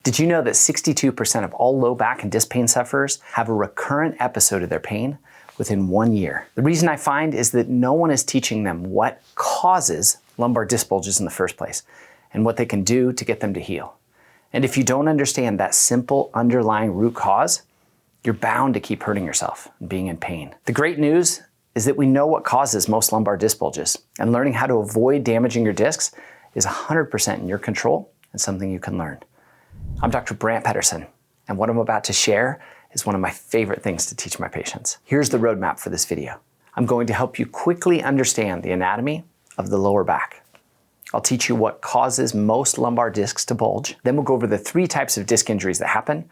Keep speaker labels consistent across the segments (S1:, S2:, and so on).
S1: Did you know that 62% of all low back and disc pain sufferers have a recurrent episode of their pain within 1 year? The reason I find is that no one is teaching them what causes lumbar disc bulges in the first place and what they can do to get them to heal. And if you don't understand that simple underlying root cause, you're bound to keep hurting yourself and being in pain. The great news is that we know what causes most lumbar disc bulges, and learning how to avoid damaging your discs is 100% in your control and something you can learn. I'm Dr. Brant Pedersen, and what I'm about to share is one of my favorite things to teach my patients. Here's the roadmap for this video. I'm going to help you quickly understand the anatomy of the lower back. I'll teach you what causes most lumbar discs to bulge. Then we'll go over the 3 types of disc injuries that happen,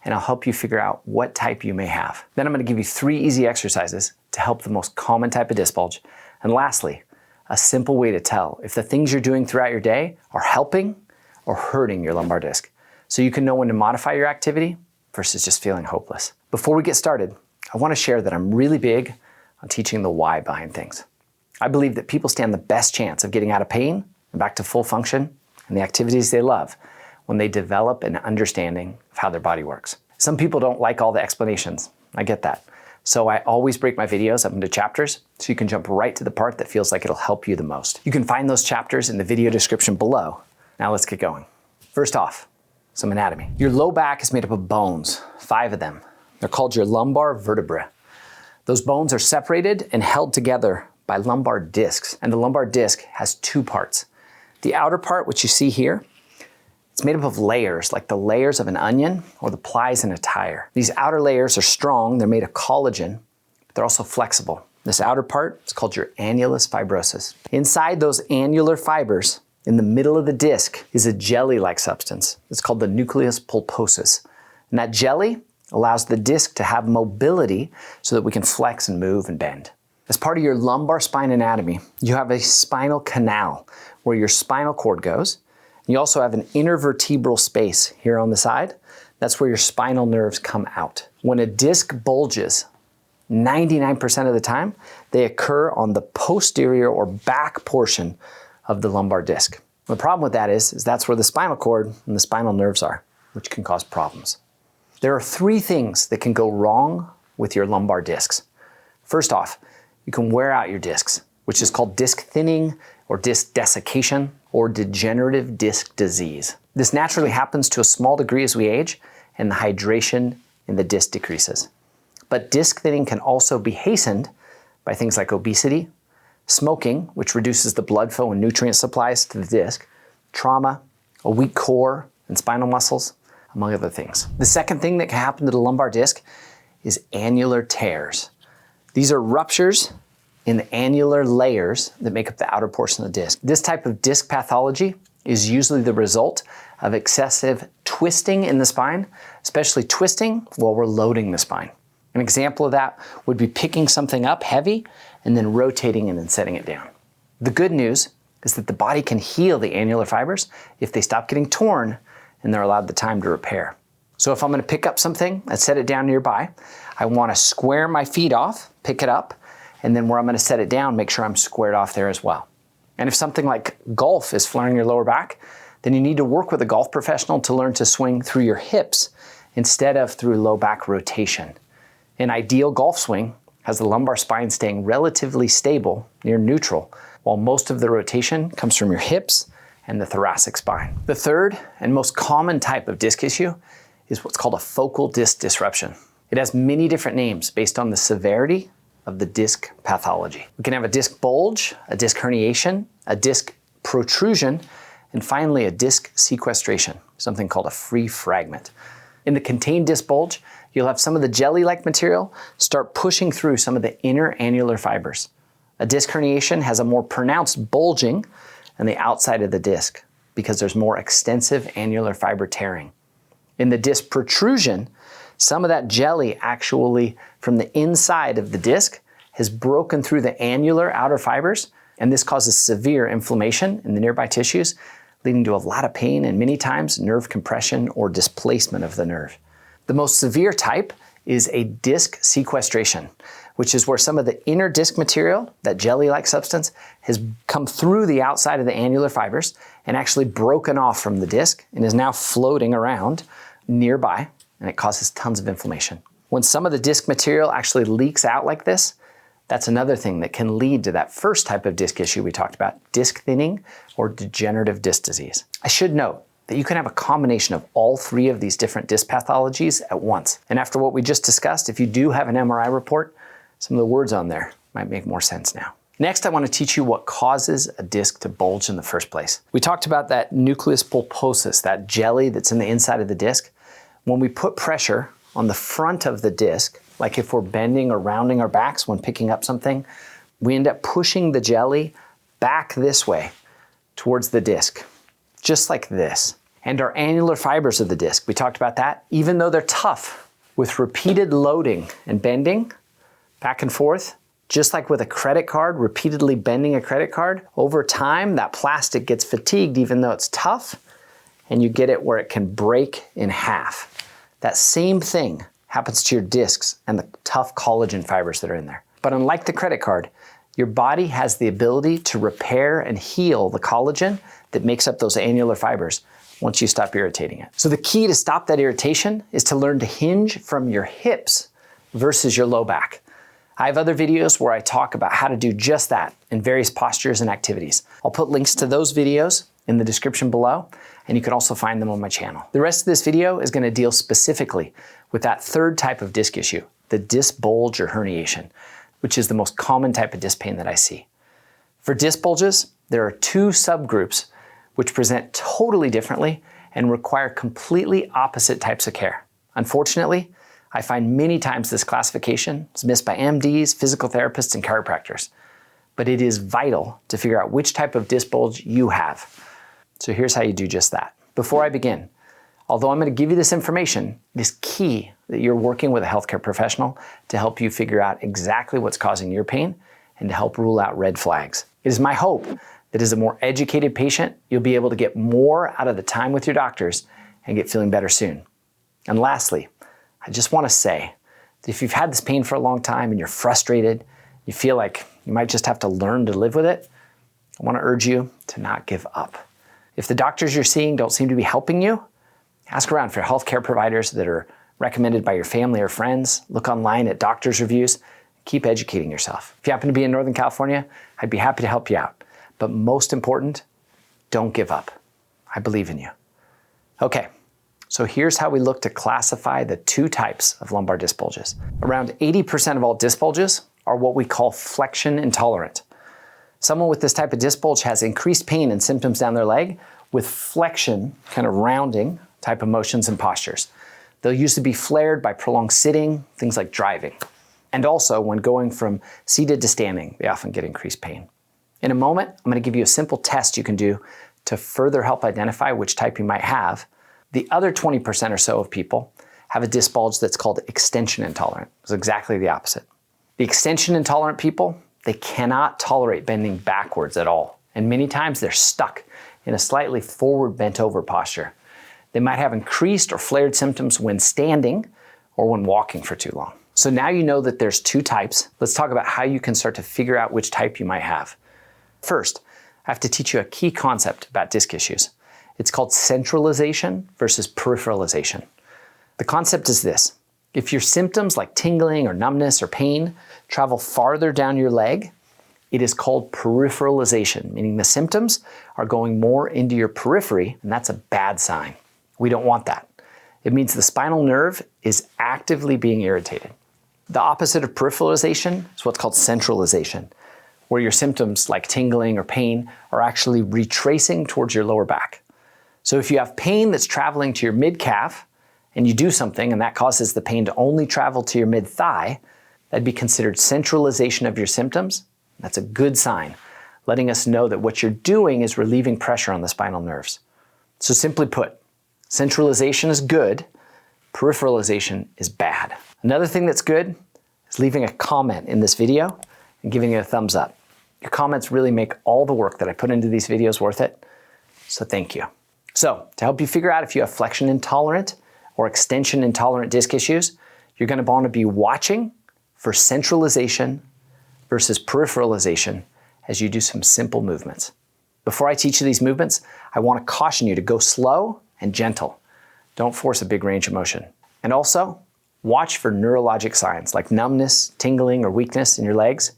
S1: and I'll help you figure out what type you may have. Then I'm going to give you 3 easy exercises to help the most common type of disc bulge. And lastly, a simple way to tell if the things you're doing throughout your day are helping or hurting your lumbar disc, so you can know when to modify your activity versus just feeling hopeless. Before we get started, I want to share that I'm really big on teaching the why behind things. I believe that people stand the best chance of getting out of pain and back to full function and the activities they love when they develop an understanding of how their body works. Some people don't like all the explanations. I get that. So I always break my videos up into chapters so you can jump right to the part that feels like it'll help you the most. You can find those chapters in the video description below. Now let's get going. First off, some anatomy. Your low back is made up of bones, 5 of them. They're called your lumbar vertebrae. Those bones are separated and held together by lumbar discs, and the lumbar disc has 2 parts. The outer part, which you see here, it's made up of layers, like the layers of an onion or the plies in a tire. These outer layers are strong, they're made of collagen, but they're also flexible. This outer part is called your annulus fibrosus. Inside those annular fibers, in the middle of the disc, is a jelly-like substance. It's called the nucleus pulposus. And that jelly allows the disc to have mobility so that we can flex and move and bend. As part of your lumbar spine anatomy, you have a spinal canal where your spinal cord goes. You also have an intervertebral space here on the side. That's where your spinal nerves come out. When a disc bulges, 99% of the time, they occur on the posterior or back portion of the lumbar disc. The problem with that is that's where the spinal cord and the spinal nerves are, which can cause problems. There are 3 things that can go wrong with your lumbar discs. First off, you can wear out your discs, which is called disc thinning or disc desiccation or degenerative disc disease. This naturally happens to a small degree as we age and the hydration in the disc decreases. But disc thinning can also be hastened by things like obesity, smoking, which reduces the blood flow and nutrient supplies to the disc, trauma, a weak core and spinal muscles, among other things. The second thing that can happen to the lumbar disc is annular tears. These are ruptures in the annular layers that make up the outer portion of the disc. This type of disc pathology is usually the result of excessive twisting in the spine, especially twisting while we're loading the spine. An example of that would be picking something up heavy and then rotating and then setting it down. The good news is that the body can heal the annular fibers if they stop getting torn and they're allowed the time to repair. So if I'm going to pick up something and set it down nearby, I want to square my feet off, pick it up, and then where I'm going to set it down, make sure I'm squared off there as well. And if something like golf is flaring your lower back, then you need to work with a golf professional to learn to swing through your hips instead of through low back rotation. An ideal golf swing has the lumbar spine staying relatively stable, near neutral, while most of the rotation comes from your hips and the thoracic spine. The third and most common type of disc issue is what's called a focal disc disruption. It has many different names based on the severity of the disc pathology. We can have a disc bulge, a disc herniation, a disc protrusion, and finally a disc sequestration, something called a free fragment. In the contained disc bulge, you'll have some of the jelly-like material start pushing through some of the inner annular fibers. A disc herniation has a more pronounced bulging on the outside of the disc because there's more extensive annular fiber tearing. In the disc protrusion, some of that jelly actually from the inside of the disc has broken through the annular outer fibers, and this causes severe inflammation in the nearby tissues, leading to a lot of pain and many times nerve compression or displacement of the nerve. The most severe type is a disc sequestration, which is where some of the inner disc material, that jelly-like substance, has come through the outside of the annular fibers and actually broken off from the disc and is now floating around nearby, and it causes tons of inflammation. When some of the disc material actually leaks out like this, that's another thing that can lead to that first type of disc issue we talked about, disc thinning or degenerative disc disease. I should note that you can have a combination of all three of these different disc pathologies at once. And after what we just discussed, if you do have an MRI report, some of the words on there might make more sense now. Next, I want to teach you what causes a disc to bulge in the first place. We talked about that nucleus pulposus, that jelly that's in the inside of the disc. When we put pressure on the front of the disc, like if we're bending or rounding our backs when picking up something, we end up pushing the jelly back this way towards the disc, just like this. And our annular fibers of the disc, we talked about that, even though they're tough, with repeated loading and bending back and forth, just like with a credit card, repeatedly bending a credit card, over time that plastic gets fatigued even though it's tough, and you get it where it can break in half. That same thing happens to your discs and the tough collagen fibers that are in there. But unlike the credit card, your body has the ability to repair and heal the collagen that makes up those annular fibers once you stop irritating it. So the key to stop that irritation is to learn to hinge from your hips versus your low back. I have other videos where I talk about how to do just that in various postures and activities. I'll put links to those videos in the description below, and you can also find them on my channel. The rest of this video is going to deal specifically with that third type of disc issue, the disc bulge or herniation, which is the most common type of disc pain that I see. For disc bulges, there are two subgroups which present totally differently and require completely opposite types of care. Unfortunately, I find many times this classification is missed by MDs, physical therapists, and chiropractors. But it is vital to figure out which type of disc bulge you have. So here's how you do just that. Before I begin, although I'm going to give you this information, it is key that you're working with a healthcare professional to help you figure out exactly what's causing your pain and to help rule out red flags. It is my hope that as a more educated patient, you'll be able to get more out of the time with your doctors and get feeling better soon. And lastly, I just want to say that if you've had this pain for a long time and you're frustrated, you feel like you might just have to learn to live with it, I want to urge you to not give up. If the doctors you're seeing don't seem to be helping you, ask around for healthcare providers that are recommended by your family or friends. Look online at doctors' reviews. Keep educating yourself. If you happen to be in Northern California, I'd be happy to help you out. But most important, don't give up. I believe in you. Okay, so here's how we look to classify the two types of lumbar disc bulges. Around 80% of all disc bulges are what we call flexion-intolerant. Someone with this type of disc bulge has increased pain and symptoms down their leg with flexion, kind of rounding type of motions and postures. They'll usually be flared by prolonged sitting, things like driving. And also when going from seated to standing, they often get increased pain. In a moment, I'm going to give you a simple test you can do to further help identify which type you might have. The other 20% or so of people have a disc bulge that's called extension-intolerant. It's exactly the opposite. The extension-intolerant people, they cannot tolerate bending backwards at all. And many times they're stuck in a slightly forward bent over posture. They might have increased or flared symptoms when standing or when walking for too long. So now you know that there's two types. Let's talk about how you can start to figure out which type you might have. First, I have to teach you a key concept about disc issues. It's called centralization versus peripheralization. The concept is this. If your symptoms like tingling or numbness or pain travel farther down your leg, it is called peripheralization, meaning the symptoms are going more into your periphery, and that's a bad sign. We don't want that. It means the spinal nerve is actively being irritated. The opposite of peripheralization is what's called centralization, where your symptoms like tingling or pain are actually retracing towards your lower back. So if you have pain that's traveling to your mid-calf and you do something and that causes the pain to only travel to your mid-thigh, that'd be considered centralization of your symptoms. That's a good sign, letting us know that what you're doing is relieving pressure on the spinal nerves. So simply put, centralization is good, peripheralization is bad. Another thing that's good is leaving a comment in this video and giving it a thumbs up. Your comments really make all the work that I put into these videos worth it, so thank you. So, to help you figure out if you have flexion-intolerant or extension-intolerant disc issues, you're going to want to be watching for centralization versus peripheralization as you do some simple movements. Before I teach you these movements, I want to caution you to go slow and gentle. Don't force a big range of motion. And also, watch for neurologic signs like numbness, tingling, or weakness in your legs.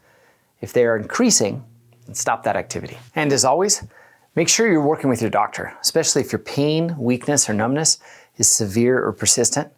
S1: If they are increasing, then stop that activity. And as always, make sure you're working with your doctor, especially if your pain, weakness, or numbness is severe or persistent,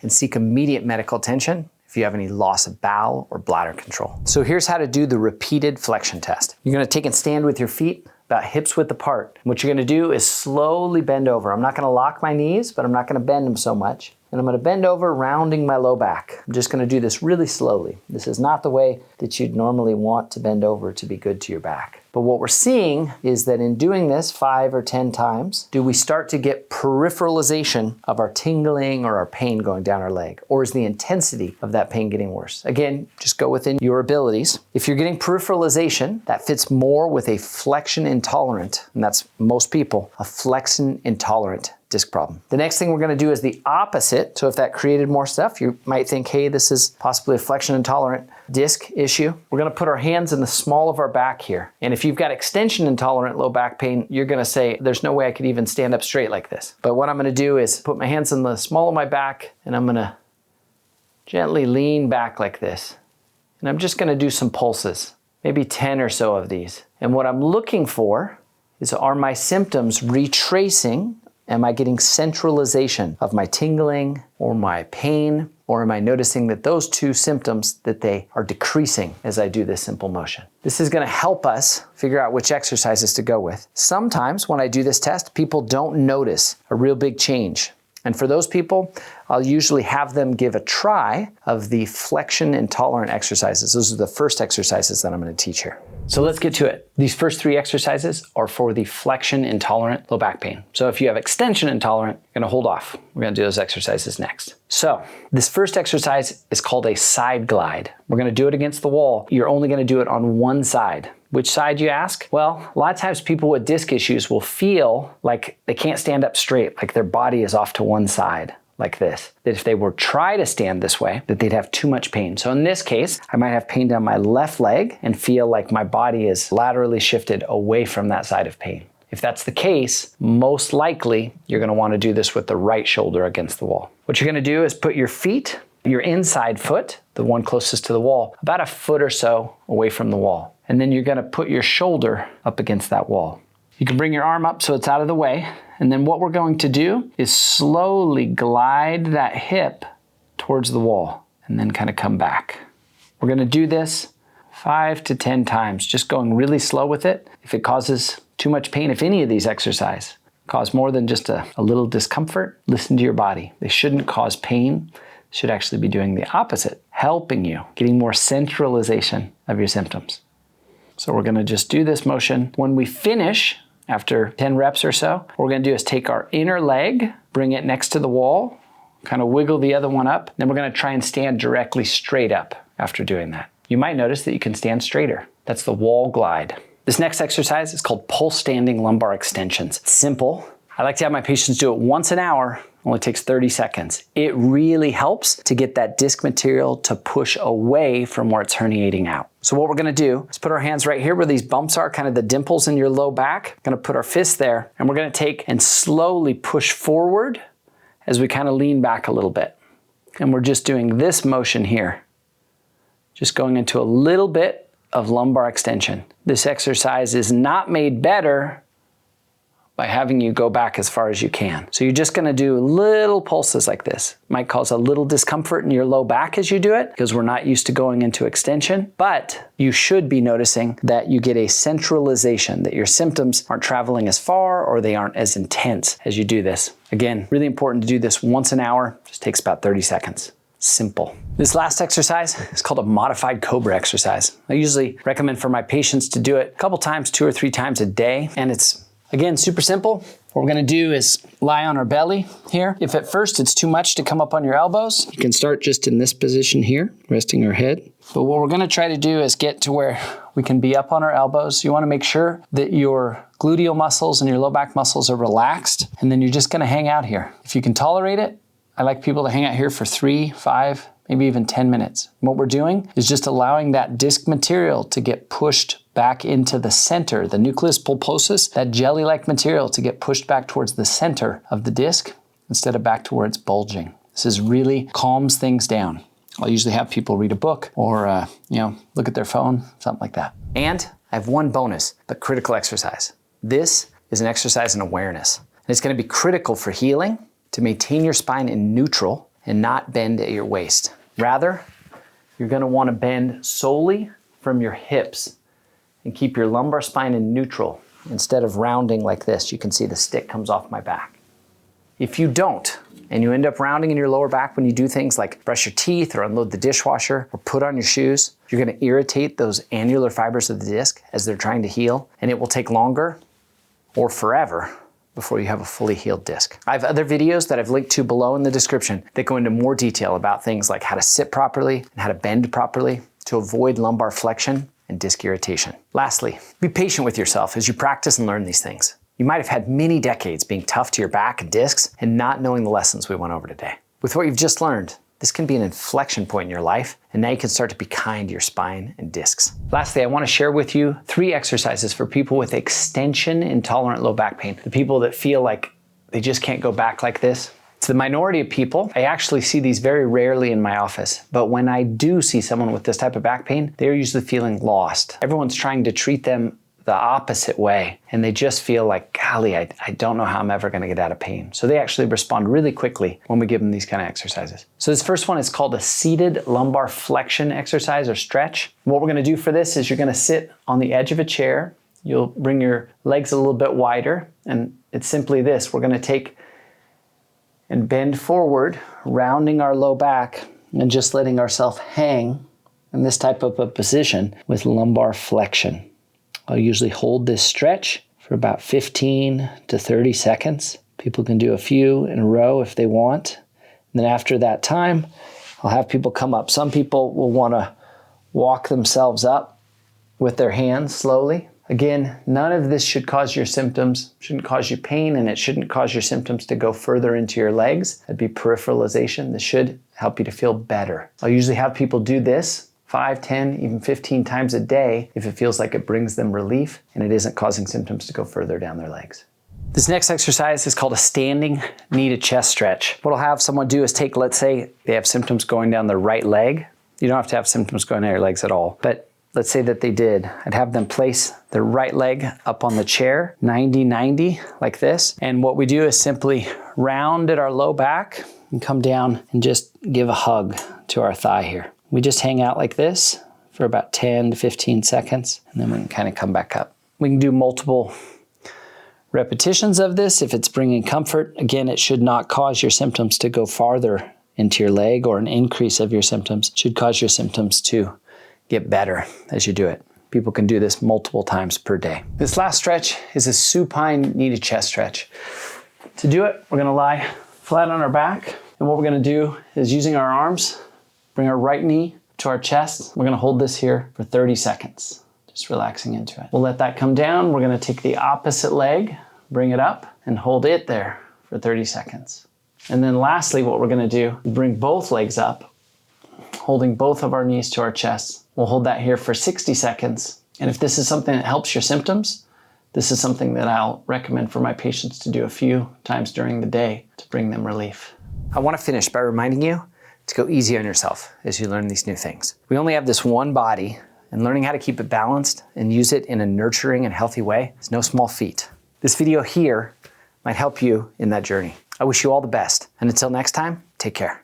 S1: and seek immediate medical attention if you have any loss of bowel or bladder control. So here's how to do the repeated flexion test. You're gonna take and stand with your feet about hips width apart. What you're gonna do is slowly bend over. I'm not gonna lock my knees, but I'm not gonna bend them so much. And I'm gonna bend over, rounding my low back. I'm just gonna do this really slowly. This is not the way that you'd normally want to bend over to be good to your back. But what we're seeing is that in doing this 5 or 10 times, do we start to get peripheralization of our tingling or our pain going down our leg? Or is the intensity of that pain getting worse? Again, just go within your abilities. If you're getting peripheralization, that fits more with a flexion-intolerant, and that's most people, a flexion-intolerant disc problem. The next thing we're gonna do is the opposite. So if that created more stuff, you might think, hey, this is possibly a flexion-intolerant disc issue. We're gonna put our hands in the small of our back here. And if you've got extension-intolerant low back pain, you're gonna say, there's no way I could even stand up straight like this. But what I'm gonna do is put my hands in the small of my back, and I'm gonna gently lean back like this. And I'm just gonna do some pulses, maybe 10 or so of these. And what I'm looking for is, are my symptoms retracing? Am I getting centralization of my tingling or my pain? Or am I noticing that those two symptoms, that they are decreasing as I do this simple motion? This is gonna help us figure out which exercises to go with. Sometimes when I do this test, people don't notice a real big change. And for those people, I'll usually have them give a try of the flexion-intolerant exercises. Those are the first exercises that I'm gonna teach here. So let's get to it. These first 3 exercises are for the flexion-intolerant low back pain. So if you have extension-intolerant, you're gonna hold off. We're gonna do those exercises next. So this first exercise is called a side glide. We're gonna do it against the wall. You're only gonna do it on one side. Which side, you ask? Well, a lot of times people with disc issues will feel like they can't stand up straight, like their body is off to one side, like this. That if they were try to stand this way, that they'd have too much pain. So in this case, I might have pain down my left leg and feel like my body is laterally shifted away from that side of pain. If that's the case, most likely you're gonna wanna do this with the right shoulder against the wall. What you're gonna do is put your feet, your inside foot, the one closest to the wall, about a foot or so away from the wall. And then you're gonna put your shoulder up against that wall. You can bring your arm up so it's out of the way. And then what we're going to do is slowly glide that hip towards the wall and then kind of come back. We're gonna do this 5 to 10 times, just going really slow with it. If it causes too much pain, if any of these exercises cause more than just a little discomfort, listen to your body. They shouldn't cause pain. Should actually be doing the opposite, helping you, getting more centralization of your symptoms. So we're gonna just do this motion. When we finish, after 10 reps or so, what we're gonna do is take our inner leg, bring it next to the wall, kind of wiggle the other one up, then we're gonna try and stand directly straight up after doing that. You might notice that you can stand straighter. That's the wall glide. This next exercise is called pulse standing lumbar extensions. It's simple. I like to have my patients do it once an hour. Only takes 30 seconds. It really helps to get that disc material to push away from where it's herniating out. So what we're gonna do is put our hands right here where these bumps are, kind of the dimples in your low back. Gonna put our fists there, and we're gonna take and slowly push forward as we kind of lean back a little bit. And we're just doing this motion here. Just going into a little bit of lumbar extension. This exercise is not made better by having you go back as far as you can. So you're just gonna do little pulses like this. Might cause a little discomfort in your low back as you do it, because we're not used to going into extension, but you should be noticing that you get a centralization, that your symptoms aren't traveling as far or they aren't as intense as you do this. Again, really important to do this once an hour, just takes about 30 seconds. Simple. This last exercise is called a modified Cobra exercise. I usually recommend for my patients to do it a couple times, 2 or 3 times a day, and it's again, super simple. What we're gonna do is lie on our belly here. If at first it's too much to come up on your elbows, you can start just in this position here, resting our head. But what we're gonna try to do is get to where we can be up on our elbows. You wanna make sure that your gluteal muscles and your low back muscles are relaxed, and then you're just gonna hang out here. If you can tolerate it, I like people to hang out here for 3, 5,
S2: maybe even 10 minutes. And what we're doing is just allowing that disc material to get pushed back into the center, the nucleus pulposus, that jelly-like material to get pushed back towards the center of the disc instead of back to where it's bulging. This is really calms things down. I'll usually have people read a book or, look at their phone, something like that.
S1: And I have one bonus, but critical exercise. This is an exercise in awareness. And it's going to be critical for healing to maintain your spine in neutral and not bend at your waist. Rather, you're going to want to bend solely from your hips and keep your lumbar spine in neutral instead of rounding like this. You can see the stick comes off my back. If you don't, and you end up rounding in your lower back when you do things like brush your teeth or unload the dishwasher or put on your shoes, you're going to irritate those annular fibers of the disc as they're trying to heal, and it will take longer or forever before you have a fully healed disc. I have other videos that I've linked to below in the description that go into more detail about things like how to sit properly and how to bend properly to avoid lumbar flexion and disc irritation. Lastly, be patient with yourself as you practice and learn these things. You might have had many decades being tough to your back and discs and not knowing the lessons we went over today. With what you've just learned, this can be an inflection point in your life, and now you can start to be kind to your spine and discs. Lastly, I want to share with you 3 exercises for people with extension-intolerant low back pain, the people that feel like they just can't go back like this. It's the minority of people. I actually see these very rarely in my office, but when I do see someone with this type of back pain, they're usually feeling lost. Everyone's trying to treat them the opposite way, and they just feel like, golly, I don't know how I'm ever gonna get out of pain. So they actually respond really quickly when we give them these kind of exercises. So this first one is called a seated lumbar flexion exercise or stretch. What we're gonna do for this is you're gonna sit on the edge of a chair. You'll bring your legs a little bit wider, and it's simply this. We're gonna take and bend forward, rounding our low back and just letting ourselves hang in this type of a position with lumbar flexion. I'll usually hold this stretch for about 15 to 30 seconds. People can do a few in a row if they want. And then after that time, I'll have people come up. Some people will want to walk themselves up with their hands slowly. Again, none of this should cause your symptoms, shouldn't cause you pain, and it shouldn't cause your symptoms to go further into your legs. That'd be peripheralization. This should help you to feel better. I'll usually have people do this 5, 10, even 15 times a day if it feels like it brings them relief and it isn't causing symptoms to go further down their legs. This next exercise is called a standing knee to chest stretch. What I'll have someone do is take, let's say they have symptoms going down their right leg. You don't have to have symptoms going down your legs at all, but let's say that they did. I'd have them place their right leg up on the chair, 90-90, like this. And what we do is simply round at our low back and come down and just give a hug to our thigh here. We just hang out like this for about 10 to 15 seconds, and then we can kind of come back up. We can do multiple repetitions of this if it's bringing comfort. Again, it should not cause your symptoms to go farther into your leg, or an increase of your symptoms. It should cause your symptoms to get better as you do it. People can do this multiple times per day. This last stretch is a supine knee to chest stretch. To do it, we're gonna lie flat on our back, and what we're gonna do is, using our arms, bring our right knee to our chest. We're gonna hold this here for 30 seconds, just relaxing into it. We'll let that come down. We're gonna take the opposite leg, bring it up, and hold it there for 30 seconds. And then lastly, what we're gonna do, bring both legs up, holding both of our knees to our chest. We'll hold that here for 60 seconds. And if this is something that helps your symptoms, this is something that I'll recommend for my patients to do a few times during the day to bring them relief. I wanna finish by reminding you to go easy on yourself as you learn these new things. We only have this one body, and learning how to keep it balanced and use it in a nurturing and healthy way is no small feat. This video here might help you in that journey. I wish you all the best, and until next time, take care.